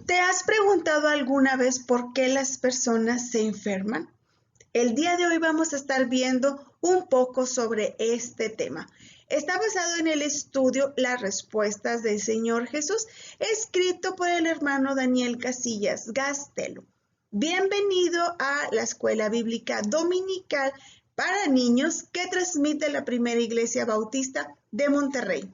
¿Te has preguntado alguna vez por qué las personas se enferman? El día de hoy vamos a estar viendo un poco sobre este tema. Está basado en el estudio Las Respuestas del Señor Jesús, escrito por el hermano Daniel Casillas Gastelo. Bienvenido a la Escuela Bíblica Dominical para Niños que transmite la Primera Iglesia Bautista de Monterrey.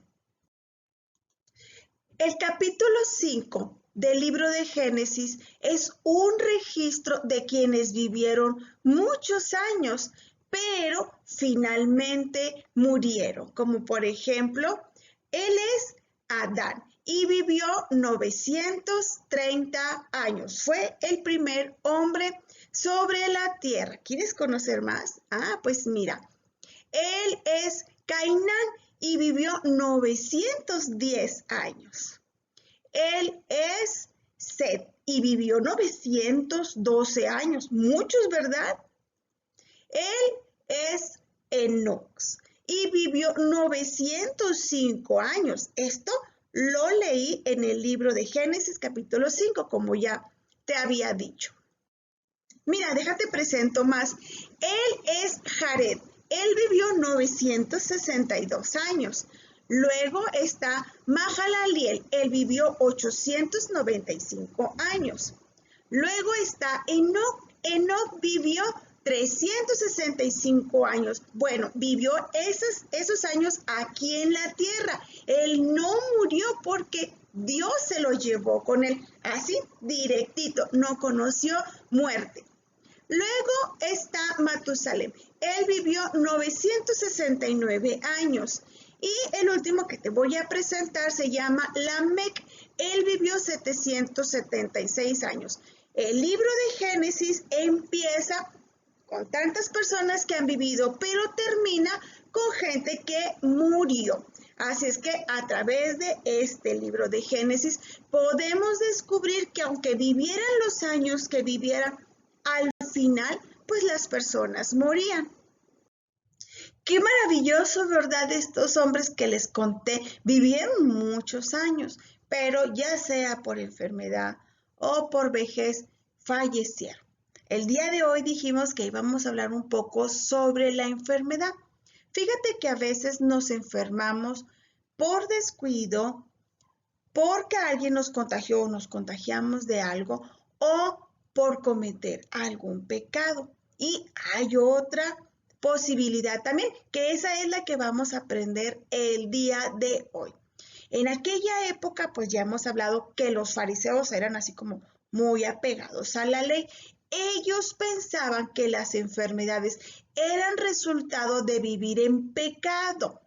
El capítulo 5 del libro de Génesis es un registro de quienes vivieron muchos años, pero finalmente murieron, como por ejemplo, él es Adán y vivió 930 años. Fue el primer hombre sobre la tierra. ¿Quieres conocer más? Pues mira, él es Cainán y vivió 910 años. Él es Set y vivió 912 años, muchos, ¿verdad? Él es Enoc y vivió 905 años. Esto lo leí en el libro de Génesis capítulo 5, como ya te había dicho. Mira, déjate presento más. Él es Jared. Él vivió 962 años. Luego está Mahalaleel. Él vivió 895 años. Luego está Enoc. Enoc vivió 365 años. Bueno, vivió esos años aquí en la tierra. Él no murió porque Dios se lo llevó con él. Así, directito. No conoció muerte. Luego está Matusalem. Él vivió 969 años. Y el último que te voy a presentar se llama Lamec. Él vivió 776 años. El libro de Génesis empieza con tantas personas que han vivido, pero termina con gente que murió. Así es que a través de este libro de Génesis podemos descubrir que aunque vivieran los años que vivieran, al final, pues las personas morían. Qué maravilloso, ¿verdad? Estos hombres que les conté vivieron muchos años, pero ya sea por enfermedad o por vejez, fallecieron. El día de hoy dijimos que íbamos a hablar un poco sobre la enfermedad. Fíjate que a veces nos enfermamos por descuido, porque alguien nos contagió o nos contagiamos de algo, o por cometer algún pecado. Y hay otra posibilidad también, que esa es la que vamos a aprender el día de hoy. En aquella época, pues ya hemos hablado que los fariseos eran así como muy apegados a la ley. Ellos pensaban que las enfermedades eran resultado de vivir en pecado.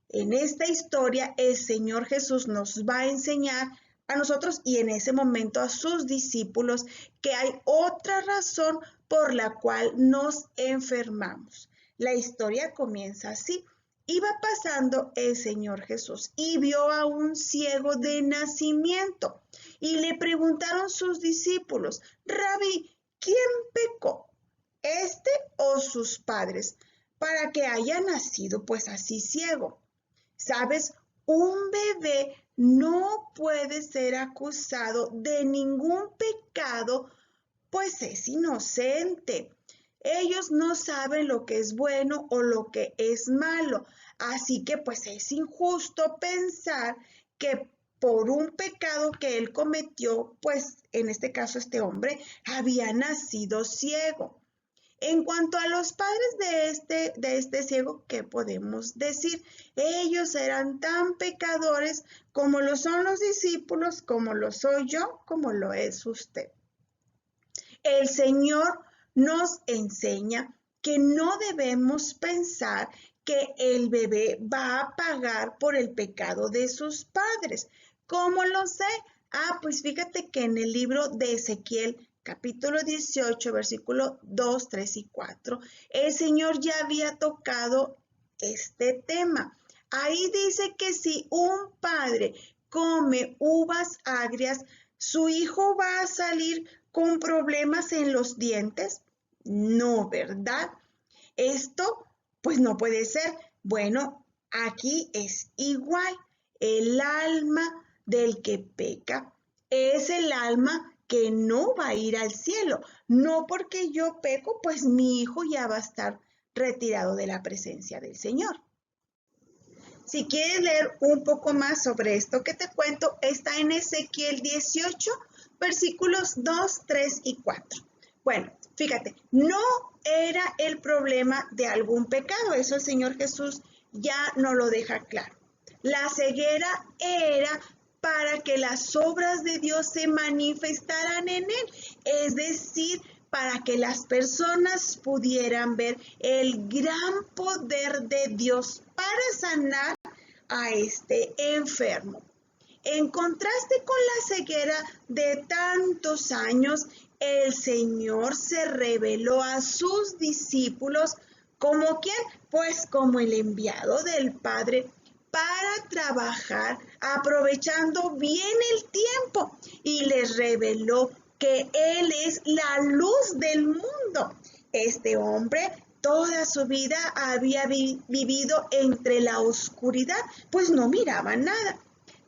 En esta historia, el Señor Jesús nos va a enseñar a nosotros y en ese momento a sus discípulos que hay otra razón por la cual nos enfermamos. La historia comienza así. Iba pasando el Señor Jesús y vio a un ciego de nacimiento y le preguntaron sus discípulos: Rabí, ¿quién pecó, este o sus padres, para que haya nacido pues así ciego? ¿Sabes? Un bebé no puede ser acusado de ningún pecado, pues es inocente. Ellos no saben lo que es bueno o lo que es malo. Así que pues es injusto pensar que por un pecado que él cometió, pues en este caso este hombre había nacido ciego. En cuanto a los padres de este ciego, ¿qué podemos decir? Ellos eran tan pecadores como lo son los discípulos, como lo soy yo, como lo es usted. El Señor nos enseña que no debemos pensar que el bebé va a pagar por el pecado de sus padres. ¿Cómo lo sé? Pues fíjate que en el libro de Ezequiel, capítulo 18, versículo 2, 3 y 4, el Señor ya había tocado este tema. Ahí dice que si un padre come uvas agrias, ¿su hijo va a salir con problemas en los dientes? No, ¿verdad? Esto, pues no puede ser. Bueno, aquí es igual. El alma del que peca es el alma que no va a ir al cielo. No porque yo peco, pues mi hijo ya va a estar retirado de la presencia del Señor. Si quieres leer un poco más sobre esto que te cuento, está en Ezequiel 18, versículos 2, 3 y 4. Bueno, fíjate, no era el problema de algún pecado, eso el Señor Jesús ya nos lo deja claro. La ceguera era para que las obras de Dios se manifestaran en él, es decir, para que las personas pudieran ver el gran poder de Dios para sanar a este enfermo. En contraste con la ceguera de tantos años, el Señor se reveló a sus discípulos como ¿quién? Pues como el enviado del Padre para trabajar aprovechando bien el tiempo, y les reveló que Él es la luz del mundo. Este hombre toda su vida había vivido entre la oscuridad, pues no miraba nada.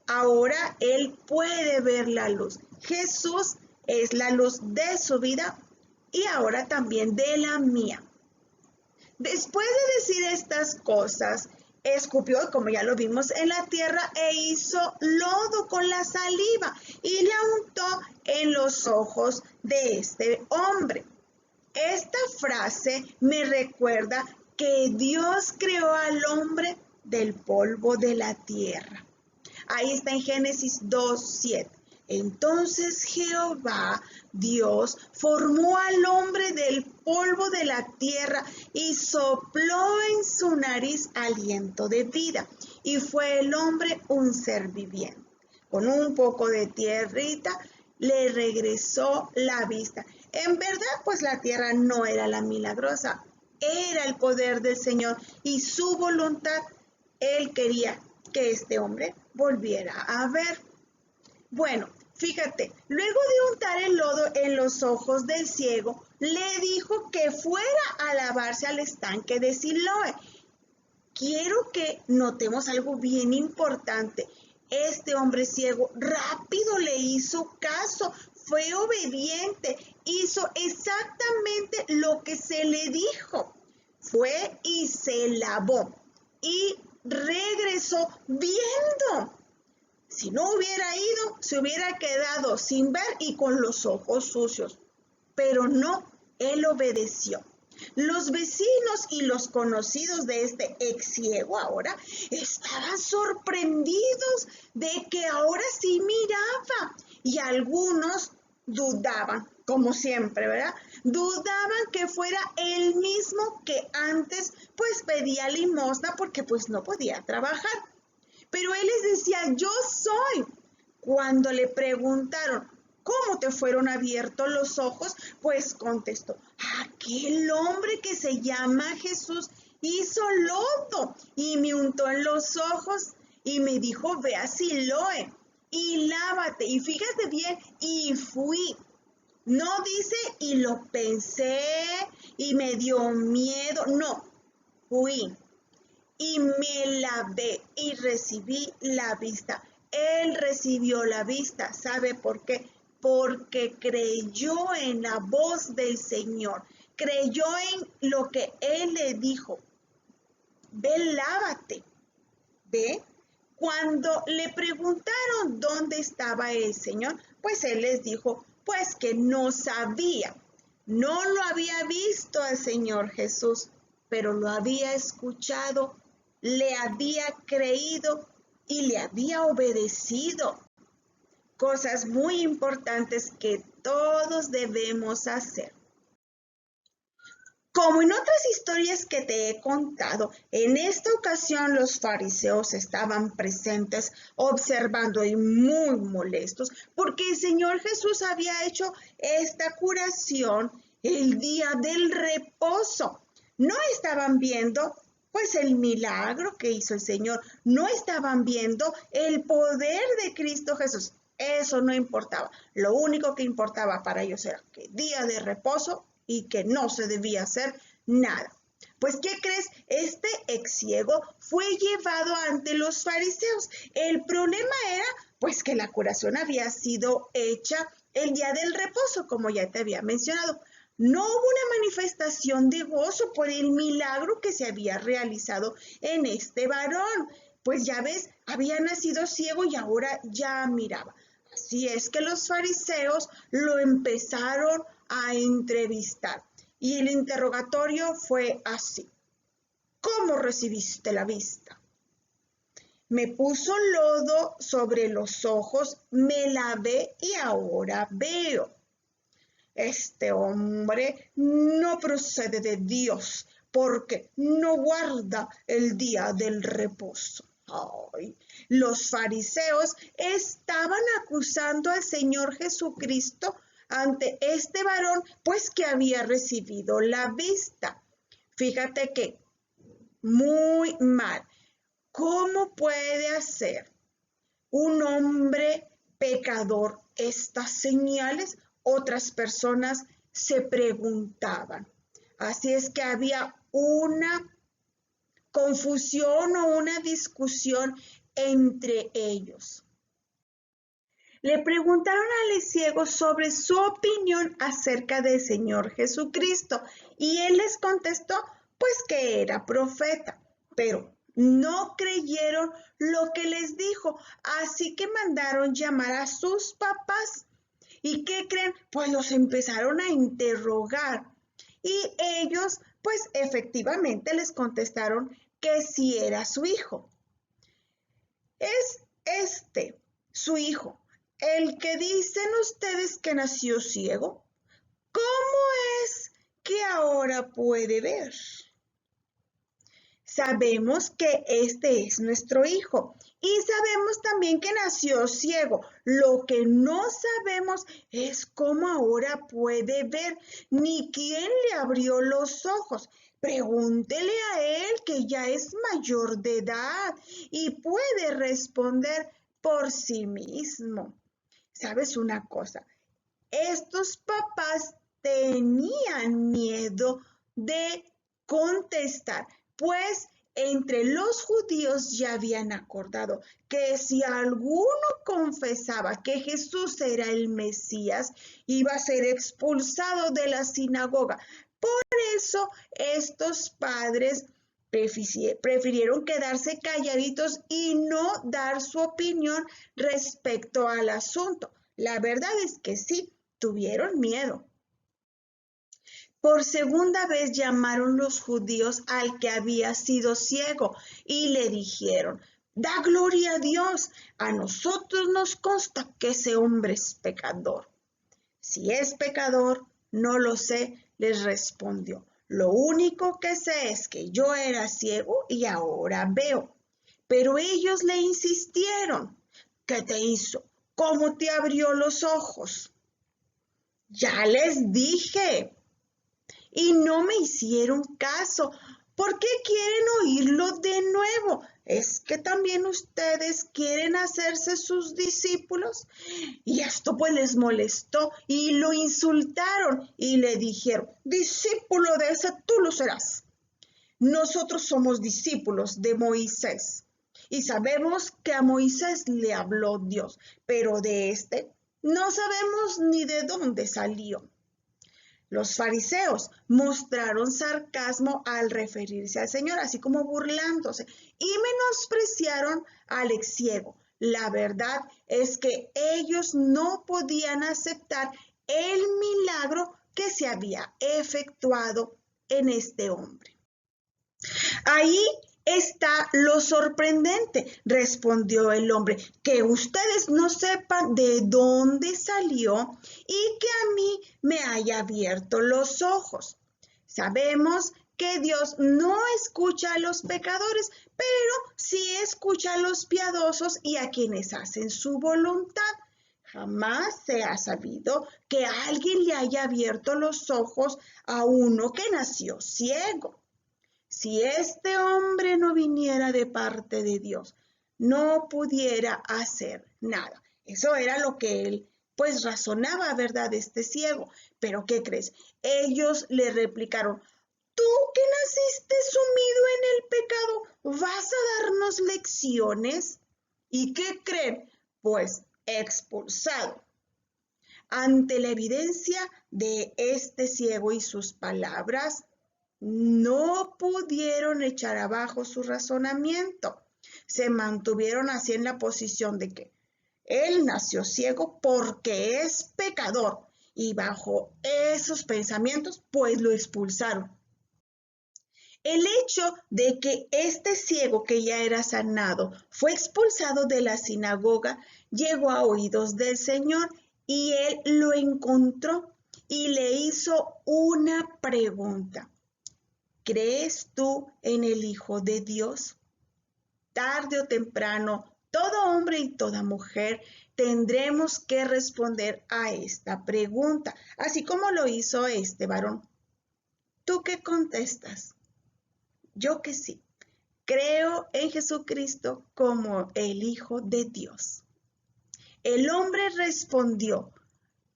Ahora él puede ver la luz. Jesús es la luz de su vida y ahora también de la mía. Después de decir estas cosas, escupió, como ya lo vimos, en la tierra e hizo lodo con la saliva y la untó en los ojos de este hombre. Esta frase me recuerda que Dios creó al hombre del polvo de la tierra. Ahí está en Génesis 2:7. Entonces Jehová, Dios, formó al hombre del polvo de la tierra y sopló en su nariz aliento de vida, y fue el hombre un ser viviente. Con un poco de tierrita le regresó la vista. En verdad, pues la tierra no era la milagrosa, era el poder del Señor y su voluntad. Él quería que este hombre volviera a ver. Bueno, fíjate, luego de untar el lodo en los ojos del ciego, le dijo que fuera a lavarse al estanque de Siloé. Quiero que notemos algo bien importante. Este hombre ciego rápido le hizo caso, fue obediente, hizo exactamente lo que se le dijo. Fue y se lavó y regresó viendo. Si no hubiera ido, se hubiera quedado sin ver y con los ojos sucios. Pero no, él obedeció. Los vecinos y los conocidos de este ex ciego ahora estaban sorprendidos de que ahora sí miraba, y algunos dudaban, como siempre, ¿verdad? Dudaban que fuera el mismo que antes pues pedía limosna porque pues no podía trabajar. Pero él les decía, yo soy. Cuando le preguntaron, ¿cómo te fueron abiertos los ojos? Pues contestó, aquel hombre que se llama Jesús hizo lodo y me untó en los ojos y me dijo, ve a Siloé y lávate. Y fíjate bien, y fui. No dice, y lo pensé y me dio miedo. No, fui y me lavé y recibí la vista. Él recibió la vista. ¿Sabe por qué? Porque creyó en la voz del Señor. Creyó en lo que Él le dijo. Ve, lávate. ¿Ve? Cuando le preguntaron dónde estaba el Señor, pues Él les dijo, pues que no sabía. No lo había visto al Señor Jesús, pero lo había escuchado, le había creído y le había obedecido. Cosas muy importantes que todos debemos hacer. Como en otras historias que te he contado, en esta ocasión los fariseos estaban presentes observando y muy molestos porque el Señor Jesús había hecho esta curación el día del reposo. No estaban viendo pues el milagro que hizo el Señor, no estaban viendo el poder de Cristo Jesús. Eso no importaba. Lo único que importaba para ellos era que día de reposo y que no se debía hacer nada. Pues, ¿qué crees? Este ex ciego fue llevado ante los fariseos. El problema era, pues, que la curación había sido hecha el día del reposo, como ya te había mencionado. No hubo una manifestación de gozo por el milagro que se había realizado en este varón. Pues ya ves, había nacido ciego y ahora ya miraba. Así es que los fariseos lo empezaron a entrevistar. Y el interrogatorio fue así: ¿cómo recibiste la vista? Me puso lodo sobre los ojos, me lavé y ahora veo. Este hombre no procede de Dios porque no guarda el día del reposo. Ay, los fariseos estaban acusando al Señor Jesucristo ante este varón, pues que había recibido la vista. Fíjate que muy mal. ¿Cómo puede hacer un hombre pecador estas señales? Otras personas se preguntaban. Así es que había una confusión o una discusión entre ellos. Le preguntaron al ciego sobre su opinión acerca del Señor Jesucristo y él les contestó pues que era profeta, pero no creyeron lo que les dijo, así que mandaron llamar a sus papás. ¿Y qué creen? Pues los empezaron a interrogar y ellos pues efectivamente les contestaron que sí era su hijo. Es su hijo, el que dicen ustedes que nació ciego. ¿Cómo es que ahora puede ver? Sabemos que este es nuestro hijo y sabemos también que nació ciego. Lo que no sabemos es cómo ahora puede ver, ni quién le abrió los ojos. Pregúntele a él, que ya es mayor de edad y puede responder por sí mismo. ¿Sabes una cosa? Estos papás tenían miedo de contestar, pues entre los judíos ya habían acordado que si alguno confesaba que Jesús era el Mesías, iba a ser expulsado de la sinagoga. Por eso estos padres prefirieron quedarse calladitos y no dar su opinión respecto al asunto. La verdad es que sí, tuvieron miedo. Por segunda vez llamaron los judíos al que había sido ciego y le dijeron: da gloria a Dios, a nosotros nos consta que ese hombre es pecador. Si es pecador, no lo sé, les respondió. Lo único que sé es que yo era ciego y ahora veo. Pero ellos le insistieron: ¿qué te hizo? ¿Cómo te abrió los ojos? Ya les dije. Y no me hicieron caso. ¿Por qué quieren oírlo de nuevo? ¿Es que también ustedes quieren hacerse sus discípulos? Y esto pues les molestó y lo insultaron y le dijeron: discípulo de ese tú lo serás. Nosotros somos discípulos de Moisés y sabemos que a Moisés le habló Dios, pero de este no sabemos ni de dónde salió. Los fariseos mostraron sarcasmo al referirse al Señor, así como burlándose, y menospreciaron al ex ciego. La verdad es que ellos no podían aceptar el milagro que se había efectuado en este hombre. Ahí está lo sorprendente, respondió el hombre, que ustedes no sepan de dónde salió y que a mí me haya abierto los ojos. Sabemos que Dios no escucha a los pecadores, pero sí escucha a los piadosos y a quienes hacen su voluntad. Jamás se ha sabido que alguien le haya abierto los ojos a uno que nació ciego. Si este hombre no viniera de parte de Dios, no pudiera hacer nada. Eso era lo que él, pues, razonaba, ¿verdad? Este ciego. Pero ¿qué crees? Ellos le replicaron: tú que naciste sumido en el pecado, ¿vas a darnos lecciones? ¿Y qué creen? Pues expulsado. Ante la evidencia de este ciego y sus palabras, no pudieron echar abajo su razonamiento. Se mantuvieron así en la posición de que él nació ciego porque es pecador, y bajo esos pensamientos, pues lo expulsaron. El hecho de que este ciego que ya era sanado fue expulsado de la sinagoga llegó a oídos del Señor y él lo encontró y le hizo una pregunta. ¿Crees tú en el Hijo de Dios? Tarde o temprano, todo hombre y toda mujer tendremos que responder a esta pregunta, así como lo hizo este varón. ¿Tú qué contestas? Yo que sí. Creo en Jesucristo como el Hijo de Dios. El hombre respondió,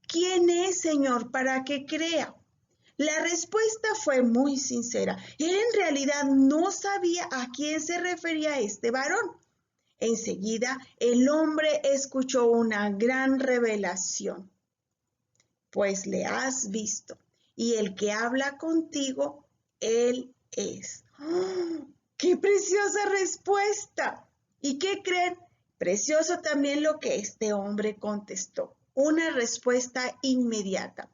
¿quién es, Señor, para que crea? La respuesta fue muy sincera. Él en realidad no sabía a quién se refería este varón. Enseguida, el hombre escuchó una gran revelación. Pues le has visto, y el que habla contigo, él es. ¡Oh! ¡Qué preciosa respuesta! ¿Y qué creen? Precioso también lo que este hombre contestó. Una respuesta inmediata.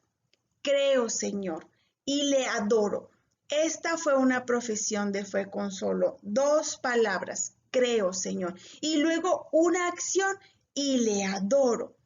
Creo, Señor, y le adoro. Esta fue una profesión de fe con solo 2 palabras. Creo, Señor. Y luego una acción, y le adoro.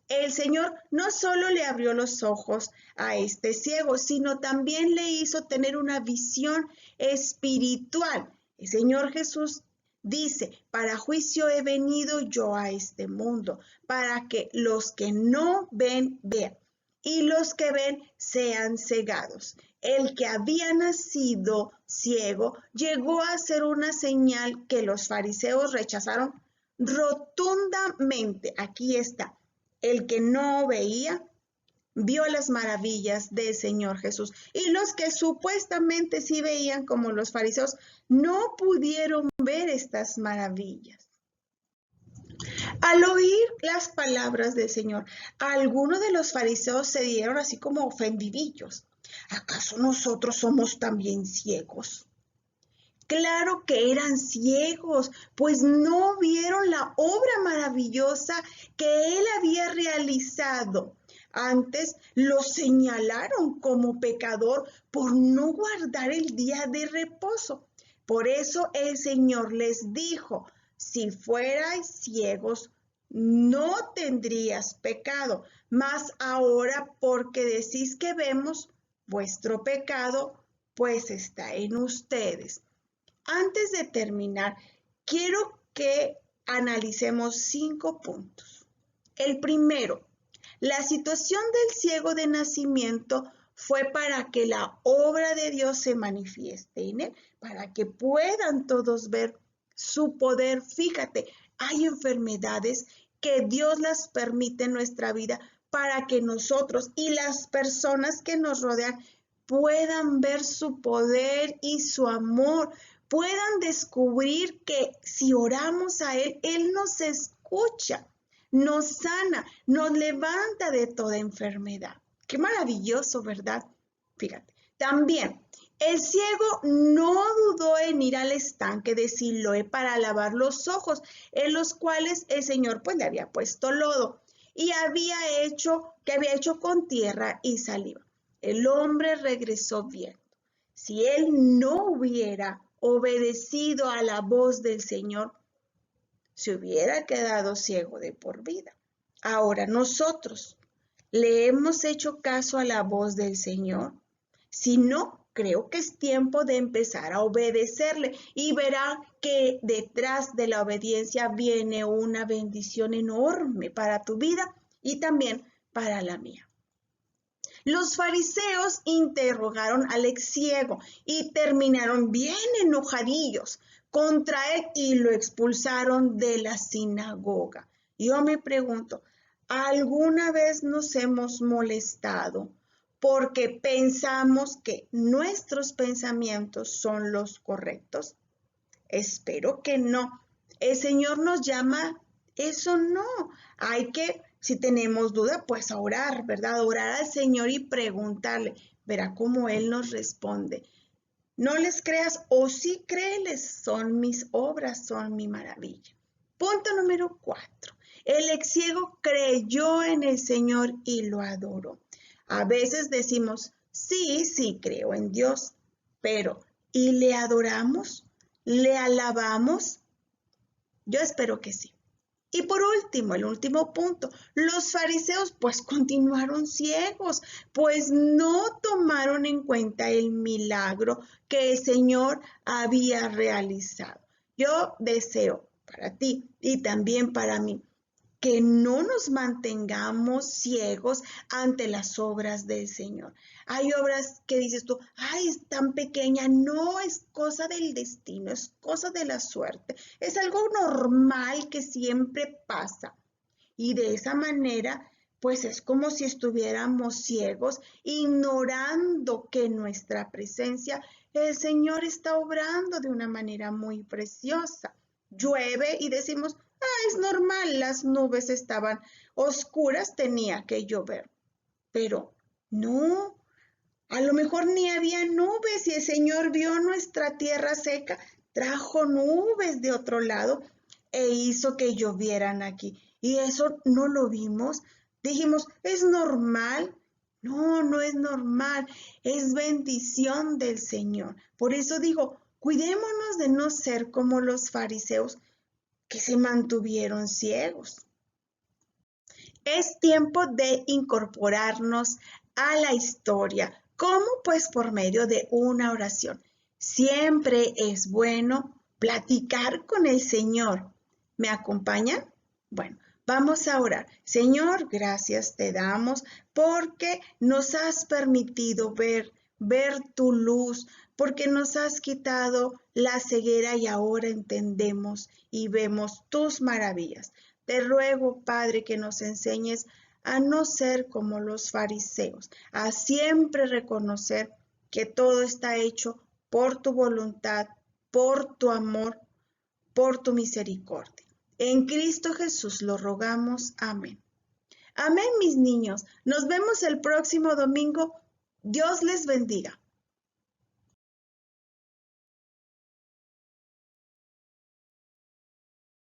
El Señor no solo le abrió los ojos a este ciego, sino también le hizo tener una visión espiritual. El Señor Jesús dice, para juicio he venido yo a este mundo, para que los que no ven, vean, y los que ven sean cegados. El que había nacido ciego llegó a ser una señal que los fariseos rechazaron rotundamente. Aquí está. El que no veía, vio las maravillas del Señor Jesús. Y los que supuestamente sí veían, como los fariseos, no pudieron ver estas maravillas. Al oír las palabras del Señor, algunos de los fariseos se dieron así como ofendidillos. ¿Acaso nosotros somos también ciegos? Claro que eran ciegos, pues no vieron la obra maravillosa que él había realizado. Antes lo señalaron como pecador por no guardar el día de reposo. Por eso el Señor les dijo, si fuerais ciegos, no tendrías pecado, mas ahora porque decís que vemos, vuestro pecado pues está en ustedes. Antes de terminar, quiero que analicemos 5 puntos. El primero, la situación del ciego de nacimiento fue para que la obra de Dios se manifieste en él, para que puedan todos ver su poder. Fíjate, hay enfermedades que Dios las permite en nuestra vida para que nosotros y las personas que nos rodean puedan ver su poder y su amor, puedan descubrir que si oramos a Él, Él nos escucha, nos sana, nos levanta de toda enfermedad. Qué maravilloso, ¿verdad? Fíjate, también el ciego no dudó en ir al estanque de Siloé para lavar los ojos, en los cuales el Señor pues le había puesto lodo y había hecho con tierra y saliva. El hombre regresó viendo. Si él no hubiera obedecido a la voz del Señor, se hubiera quedado ciego de por vida. Ahora nosotros, ¿le hemos hecho caso a la voz del Señor? Si no, creo que es tiempo de empezar a obedecerle y verá que detrás de la obediencia viene una bendición enorme para tu vida y también para la mía. Los fariseos interrogaron al ex ciego y terminaron bien enojadillos contra él y lo expulsaron de la sinagoga. Yo me pregunto, ¿alguna vez nos hemos molestado porque pensamos que nuestros pensamientos son los correctos? Espero que no. El Señor nos llama, eso no. Hay que, si tenemos duda, pues orar, ¿verdad? Orar al Señor y preguntarle. Verá cómo Él nos responde. No les creas o sí créeles, son mis obras, son mi maravilla. Punto número 4. El ex ciego creyó en el Señor y lo adoró. A veces decimos, sí, sí, creo en Dios, pero ¿y le adoramos? ¿Le alabamos? Yo espero que sí. Y por último, el último punto, los fariseos pues continuaron ciegos, pues no tomaron en cuenta el milagro que el Señor había realizado. Yo deseo para ti y también para mí que no nos mantengamos ciegos ante las obras del Señor. Hay obras que dices tú, ay, es tan pequeña, no es cosa del destino, es cosa de la suerte, es algo normal que siempre pasa. Y de esa manera, pues es como si estuviéramos ciegos, ignorando que en nuestra presencia el Señor está obrando de una manera muy preciosa. Llueve y decimos, es normal, las nubes estaban oscuras, tenía que llover. Pero no, a lo mejor ni había nubes y el Señor vio nuestra tierra seca, trajo nubes de otro lado e hizo que llovieran aquí. Y eso no lo vimos. Dijimos, ¿es normal? No, no es normal, es bendición del Señor. Por eso digo, cuidémonos de no ser como los fariseos que se mantuvieron ciegos. Es tiempo de incorporarnos a la historia. ¿Cómo? Pues por medio de una oración. Siempre es bueno platicar con el Señor. ¿Me acompañan? Bueno, vamos a orar. Señor, gracias te damos porque nos has permitido ver tu luz, porque nos has quitado la ceguera y ahora entendemos y vemos tus maravillas. Te ruego, Padre, que nos enseñes a no ser como los fariseos, a siempre reconocer que todo está hecho por tu voluntad, por tu amor, por tu misericordia. En Cristo Jesús lo rogamos. Amén. Amén, mis niños. Nos vemos el próximo domingo. Dios les bendiga.